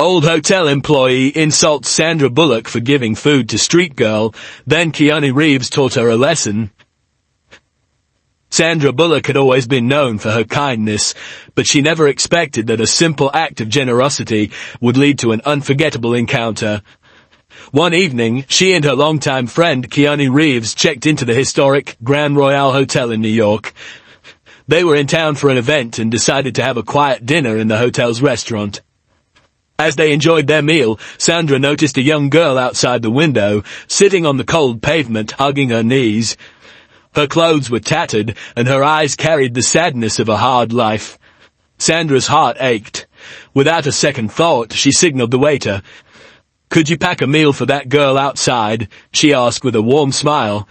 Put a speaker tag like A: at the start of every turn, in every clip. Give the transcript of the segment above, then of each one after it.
A: Old hotel employee insults Sandra Bullock for giving food to street girl, then Keanu Reeves taught her a lesson. Sandra Bullock had always been known for her kindness, but she never expected that a simple act of generosity would lead to an unforgettable encounter. One evening, she and her longtime friend Keanu Reeves checked into the historic Grand Royale Hotel in New York. They were in town for an event and decided to have a quiet dinner in the hotel's restaurant. As they enjoyed their meal, Sandra noticed a young girl outside the window, sitting on the cold pavement, hugging her knees. Her clothes were tattered, and her eyes carried the sadness of a hard life. Sandra's heart ached. Without a second thought, she signaled the waiter. "Could you pack a meal for that girl outside?" she asked with a warm smile.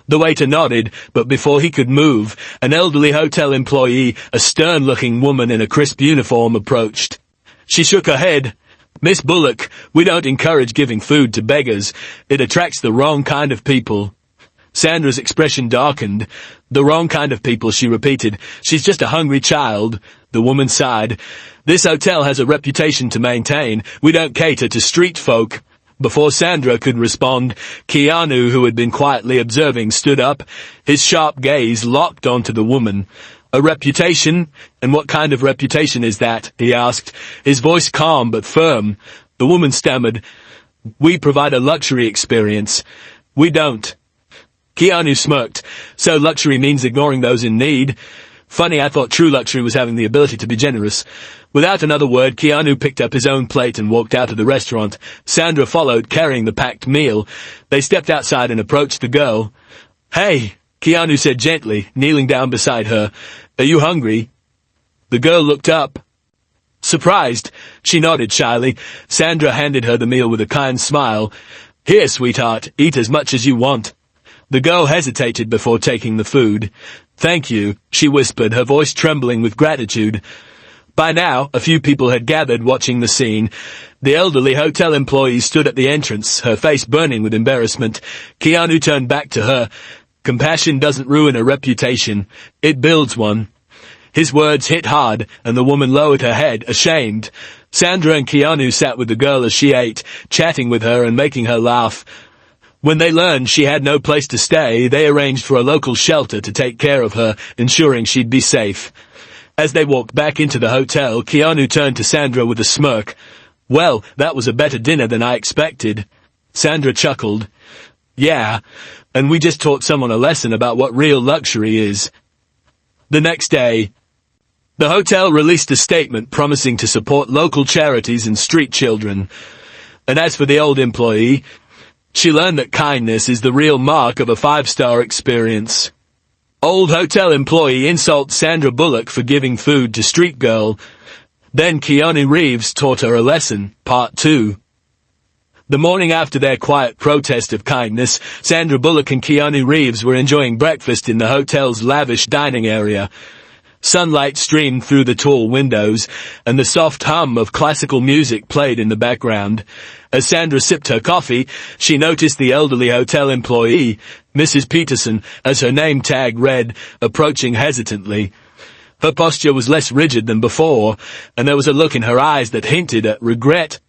A: The waiter nodded, but before he could move, an elderly hotel employee, a stern-looking woman in a crisp uniform, approached. She shook her head. "Miss Bullock, we don't encourage giving food to beggars. It attracts the wrong kind of people." Sandra's expression darkened. "The wrong kind of people," she repeated. "She's just a hungry child." The woman sighed. "This hotel has a reputation to maintain. We don't cater to street folk." Before Sandra could respond, Keanu, who had been quietly observing, stood up. His sharp gaze locked onto the woman. "A reputation? And what kind of reputation is that?" he asked, his voice calm but firm. The woman stammered. "We provide a luxury experience." "We don't." Keanu smirked. "So luxury means ignoring those in need? Funny, I thought true luxury was having the ability to be generous." Without another word, Keanu picked up his own plate and walked out of the restaurant. Sandra followed, carrying the packed meal. They stepped outside and approached the girl. "Hey," Keanu said gently, kneeling down beside her. "Are you hungry?" The girl looked up. Surprised, she nodded shyly. Sandra handed her the meal with a kind smile. "Here, sweetheart, eat as much as you want." The girl hesitated before taking the food. "Thank you," she whispered, her voice trembling with gratitude. By now, a few people had gathered watching the scene. The elderly hotel employee stood at the entrance, her face burning with embarrassment. Keanu turned back to her. "Compassion doesn't ruin a reputation. It builds one." His words hit hard, and the woman lowered her head, ashamed. Sandra and Keanu sat with the girl as she ate, chatting with her and making her laugh. When they learned she had no place to stay, they arranged for a local shelter to take care of her, ensuring she'd be safe. As they walked back into the hotel, Keanu turned to Sandra with a smirk. "Well, that was a better dinner than I expected." Sandra chuckled. "Yeah, and we just taught someone a lesson about what real luxury is." The next day, the hotel released a statement promising to support local charities and street children. And as for the old employee, she learned that kindness is the real mark of a five-star experience. Old hotel employee insults Sandra Bullock for giving food to street girl. Then Keanu Reeves taught her a lesson, Part 2. The morning after their quiet protest of kindness, Sandra Bullock and Keanu Reeves were enjoying breakfast in the hotel's lavish dining area. Sunlight streamed through the tall windows, and the soft hum of classical music played in the background. As Sandra sipped her coffee, she noticed the elderly hotel employee, Mrs. Peterson, as her name tag read, approaching hesitantly. Her posture was less rigid than before, and there was a look in her eyes that hinted at regret.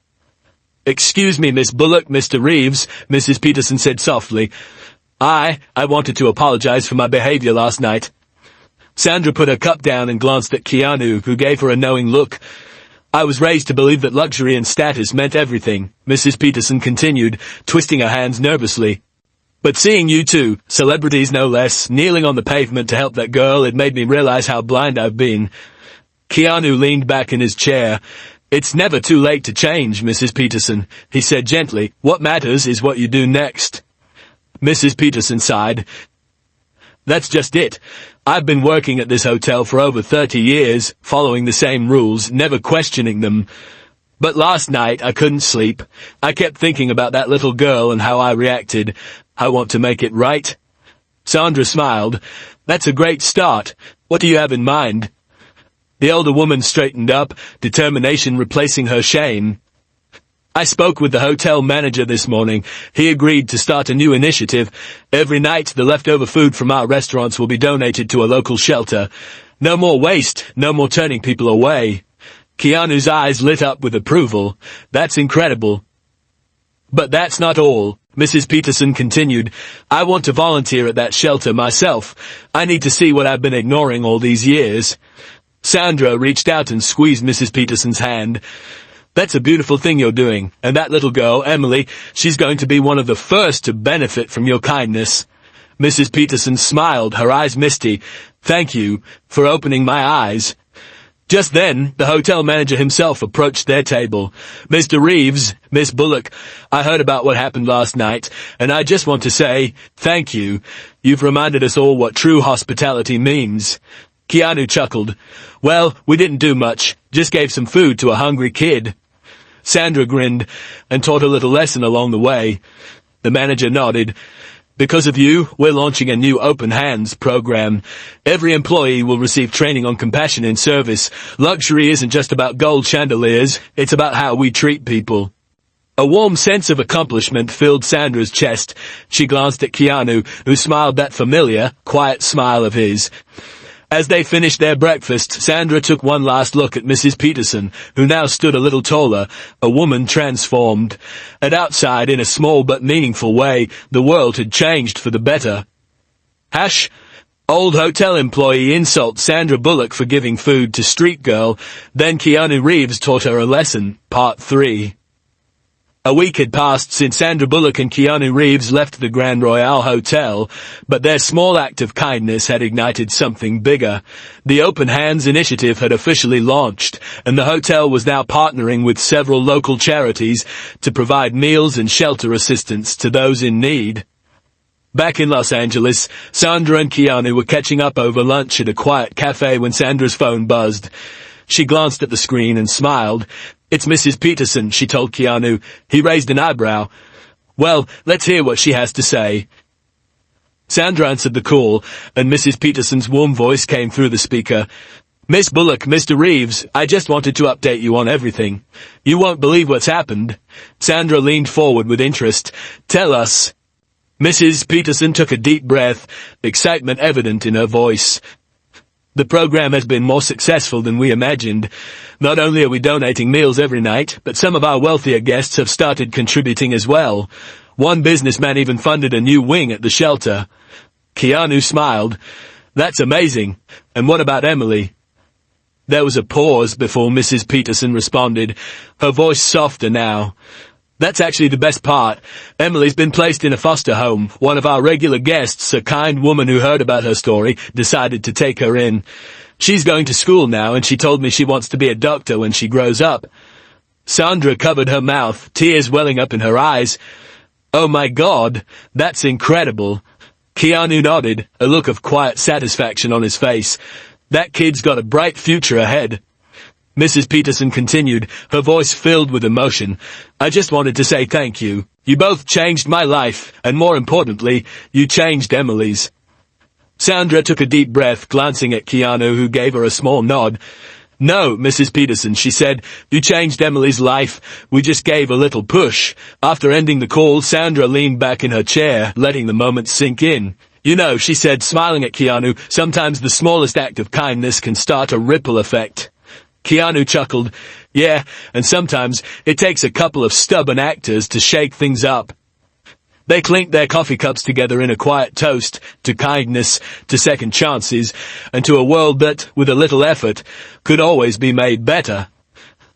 A: "Excuse me, Miss Bullock, Mr. Reeves," Mrs. Peterson said softly. I wanted to apologize for my behavior last night." Sandra put her cup down and glanced at Keanu, who gave her a knowing look. "I was raised to believe that luxury and status meant everything," Mrs. Peterson continued, twisting her hands nervously. "But seeing you two, celebrities no less, kneeling on the pavement to help that girl, it made me realize how blind I've been." Keanu leaned back in his chair. "It's never too late to change, Mrs. Peterson," he said gently. "What matters is what you do next." Mrs. Peterson sighed. "That's just it. I've been working at this hotel for over 30 years, following the same rules, never questioning them. But last night I couldn't sleep. I kept thinking about that little girl and how I reacted. I want to make it right." Sandra smiled. "That's a great start. What do you have in mind?" The elder woman straightened up, determination replacing her shame. "I spoke with the hotel manager this morning. He agreed to start a new initiative. Every night, the leftover food from our restaurants will be donated to a local shelter. No more waste, no more turning people away." Keanu's eyes lit up with approval. That's incredible. But that's not all, Mrs. Peterson continued. I want to volunteer at that shelter myself. I need to see what I've been ignoring all these years. Sandra reached out and squeezed Mrs. Peterson's hand. That's a beautiful thing you're doing, and that little girl, Emily, she's going to be one of the first to benefit from your kindness. Mrs. Peterson smiled, her eyes misty. Thank you for opening my eyes. Just then, the hotel manager himself approached their table. Mr. Reeves, Miss Bullock, I heard about what happened last night, and I just want to say thank you. You've reminded us all what true hospitality means. Keanu chuckled. Well, we didn't do much, just gave some food to a hungry kid. Sandra grinned and taught a little lesson along the way. The manager nodded. Because of you, we're launching a new Open Hands program. Every employee will receive training on compassion in service. Luxury isn't just about gold chandeliers, it's about how we treat people. A warm sense of accomplishment filled Sandra's chest. She glanced at Keanu, who smiled that familiar, quiet smile of his. As they finished their breakfast, Sandra took one last look at Mrs. Peterson, who now stood a little taller, a woman transformed. And outside, in a small but meaningful way, the world had changed for the better. Old hotel employee insults Sandra Bullock for giving food to street girl, then Keanu Reeves taught her a lesson, Part 3. A week had passed since Sandra Bullock and Keanu Reeves left the Grand Royale Hotel, but their small act of kindness had ignited something bigger. The Open Hands initiative had officially launched, and the hotel was now partnering with several local charities to provide meals and shelter assistance to those in need. Back in Los Angeles, Sandra and Keanu were catching up over lunch at a quiet cafe when Sandra's phone buzzed. She glanced at the screen and smiled. It's Mrs. Peterson, she told Keanu. He raised an eyebrow. Well, let's hear what she has to say. Sandra answered the call, and Mrs. Peterson's warm voice came through the speaker. Miss Bullock, Mr. Reeves, I just wanted to update you on everything. You won't believe what's happened. Sandra leaned forward with interest. Tell us. Mrs. Peterson took a deep breath, excitement evident in her voice. The program has been more successful than we imagined. Not only are we donating meals every night, but some of our wealthier guests have started contributing as well. One businessman even funded a new wing at the shelter. Keanu smiled. That's amazing. And what about Emily? There was a pause before Mrs. Peterson responded, her voice softer now. That's actually the best part. Emily's been placed in a foster home. One of our regular guests, a kind woman who heard about her story, decided to take her in. She's going to school now, and she told me she wants to be a doctor when she grows up. Sandra covered her mouth, tears welling up in her eyes. Oh my God, that's incredible. Keanu nodded, a look of quiet satisfaction on his face. That kid's got a bright future ahead. Mrs. Peterson continued, her voice filled with emotion. I just wanted to say thank you. You both changed my life, and more importantly, you changed Emily's. Sandra took a deep breath, glancing at Keanu, who gave her a small nod. No, Mrs. Peterson, she said, you changed Emily's life. We just gave a little push. After ending the call, Sandra leaned back in her chair, letting the moment sink in. You know, she said, smiling at Keanu, sometimes the smallest act of kindness can start a ripple effect. Keanu chuckled. Yeah, and sometimes it takes a couple of stubborn actors to shake things up. They clinked their coffee cups together in a quiet toast to kindness, to second chances, and to a world that, with a little effort, could always be made better.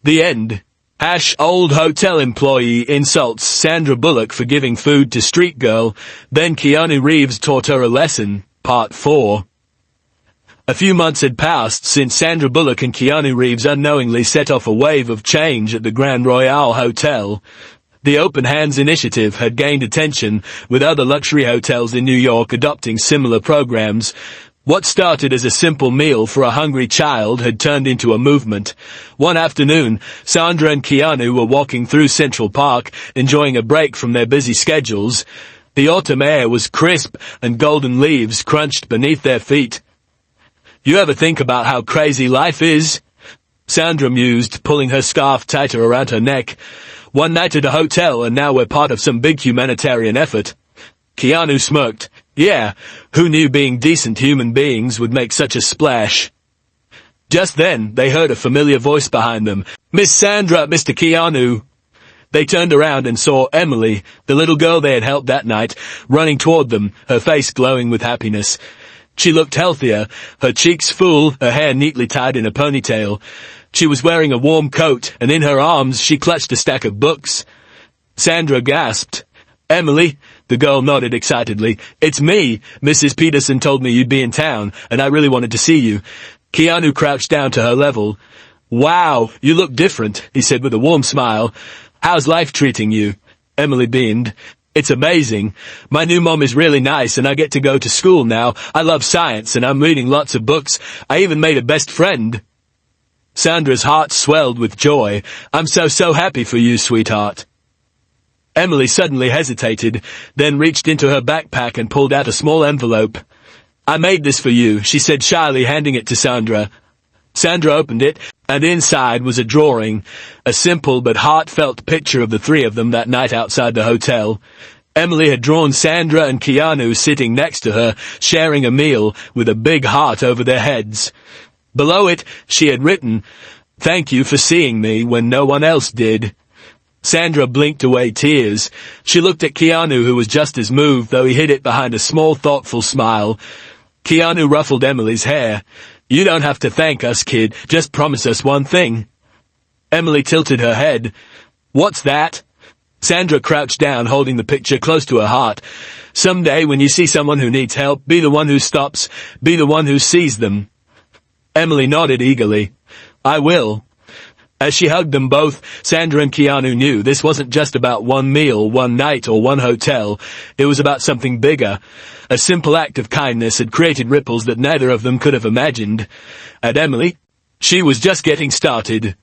A: The end. Old hotel employee insults Sandra Bullock for giving food to street girl, then Keanu Reeves taught her a lesson, Part 4. A few months had passed since Sandra Bullock and Keanu Reeves unknowingly set off a wave of change at the Grand Royale Hotel. The Open Hands initiative had gained attention, with other luxury hotels in New York adopting similar programs. What started as a simple meal for a hungry child had turned into a movement. One afternoon, Sandra and Keanu were walking through Central Park, enjoying a break from their busy schedules. The autumn air was crisp, and golden leaves crunched beneath their feet. You ever think about how crazy life is? Sandra mused, pulling her scarf tighter around her neck. One night at a hotel, and now we're part of some big humanitarian effort. Keanu smirked. Yeah, who knew being decent human beings would make such a splash? Just then, they heard a familiar voice behind them. "Miss Sandra, Mr. Keanu." They turned around and saw Emily, the little girl they had helped that night, running toward them, her face glowing with happiness. She looked healthier, her cheeks full, her hair neatly tied in a ponytail. She was wearing a warm coat, and in her arms she clutched a stack of books. Sandra gasped. "Emily?" The girl nodded excitedly. "It's me. Mrs. Peterson told me you'd be in town, and I really wanted to see you." Keanu crouched down to her level. "Wow, you look different," he said with a warm smile. "How's life treating you?" Emily beamed. "It's amazing. My new mom is really nice, and I get to go to school now. I love science, and I'm reading lots of books. I even made a best friend." Sandra's heart swelled with joy. "I'm so happy for you, sweetheart." Emily suddenly hesitated, then reached into her backpack and pulled out a small envelope. "I made this for you," she said shyly, handing it to Sandra. Sandra opened it, and inside was a drawing, a simple but heartfelt picture of the three of them that night outside the hotel. Emily had drawn Sandra and Keanu sitting next to her, sharing a meal, with a big heart over their heads. Below it, she had written, "Thank you for seeing me when no one else did." Sandra blinked away tears. She looked at Keanu, who was just as moved, though he hid it behind a small, thoughtful smile. Keanu ruffled Emily's hair. "You don't have to thank us, kid. Just promise us one thing." Emily tilted her head. "What's that?" Sandra crouched down, holding the picture close to her heart. "Someday, when you see someone who needs help, be the one who stops. Be the one who sees them." Emily nodded eagerly. "I will." As she hugged them both, Sandra and Keanu knew this wasn't just about one meal, one night, or one hotel. It was about something bigger. A simple act of kindness had created ripples that neither of them could have imagined. And Emily, she was just getting started.